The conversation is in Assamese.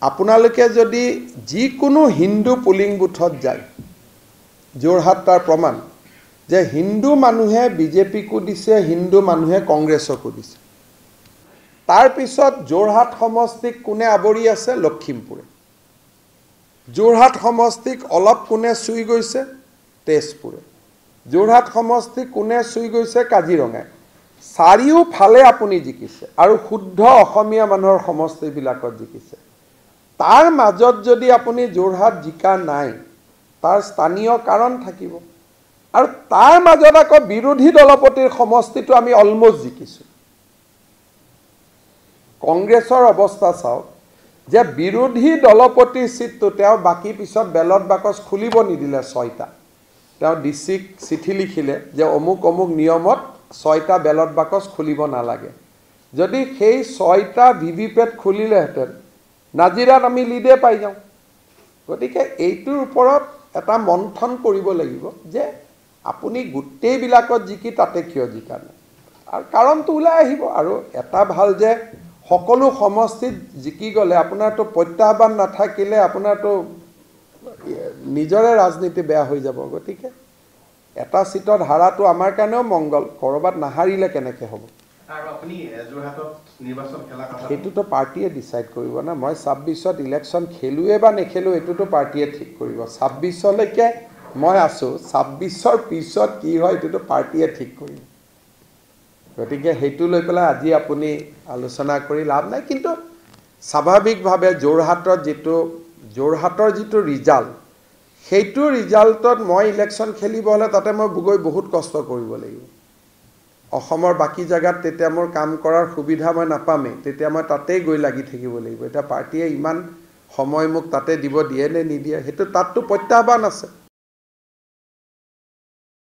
আপোনালোকে যদি যিকোনো হিন্দু পুলিং বুথত যায়, যোৰহাট তাৰ প্ৰমাণ যে হিন্দু মানুহে বিজেপিকো দিছে, হিন্দু মানুহে কংগ্ৰেছকো দিছে। তাৰ পিছত যোৰহাট সমষ্টিক কোনে আৱৰি আছে? লখিমপুৰে। যোৰহাট সমষ্টিক অলপ কোনে চুই গৈছে? তেজপুৰে। যোৰহাট সমষ্টিক কোনে চুই গৈছে? কাজিৰঙাই। চাৰিওফালে আপুনি জিকিছে আৰু শুদ্ধ অসমীয়া মানুহৰ সমষ্টিবিলাকত জিকিছে। তাৰ মাজত যদি আপুনি যোৰহাট জিকা নাই, তাৰ স্থানীয় কাৰণ থাকিব। আৰু তাৰ মাজত আকৌ বিৰোধী দলপতিৰ সমষ্টিটো আমি অলমষ্ট জিকিছোঁ। কংগ্ৰেছৰ অৱস্থা চাওক যে বিৰোধী দলপতিৰ চিটটো তেওঁ বাকী পিছত বেলট বাকচ খুলিব নিদিলে 6টা। তেওঁ ডিচিক চিঠি লিখিলে যে অমুক অমুক নিয়মত 6টা বেলট বাকচ খুলিব নালাগে। যদি সেই 6টা ভিভিপেট খুলিলেহেঁতেন নাজিৰাত আমি লিডে পাই যাওঁ। গতিকে এইটোৰ ওপৰত এটা মন্থন কৰিব লাগিব যে আপুনি গোটেইবিলাকত জিকি তাতে কিয় জিকা নাই, আৰু কাৰণটো ওলাই আহিব। আৰু এটা ভাল যে সকলো সমষ্টিত জিকি গ'লে আপোনাৰতো প্ৰত্যাহ্বান নাথাকিলে আপোনাৰতো নিজৰে ৰাজনীতি বেয়া হৈ যাব। গতিকে এটা চিটত হাৰাটো আমাৰ কাৰণেও মংগল, ক'ৰবাত নাহাৰিলে কেনেকৈ হ'ব? সেইটোতো পাৰ্টিয়ে ডিচাইড কৰিব না। মই 26ত ইলেকশ্যন খেলোৱে বা নেখেলোঁ এইটোতো পাৰ্টিয়ে ঠিক কৰিব। 26লৈকে মই আছোঁ, 26ৰ পিছত কি হয় এইটোতো পাৰ্টিয়ে ঠিক কৰিব। গতিকে সেইটো লৈ পেলাই আজি আপুনি আলোচনা কৰি লাভ নাই। কিন্তু স্বাভাৱিকভাৱে যোৰহাটৰ যিটো ৰিজাল্ট, সেইটো ৰিজাল্টত মই ইলেকশ্যন খেলিব হ'লে তাতে মই গৈ বহুত কষ্ট কৰিব লাগিব। অসমৰ বাকী জেগাত তেতিয়া মোৰ কাম কৰাৰ সুবিধা মই নাপামেই, তেতিয়া মই তাতেই গৈ লাগি থাকিব লাগিব। এতিয়া পাৰ্টিয়ে ইমান সময় মোক তাতে দিব দিয়ে নে নিদিয়ে, সেইটো তাততো প্ৰত্যাহ্বান আছে।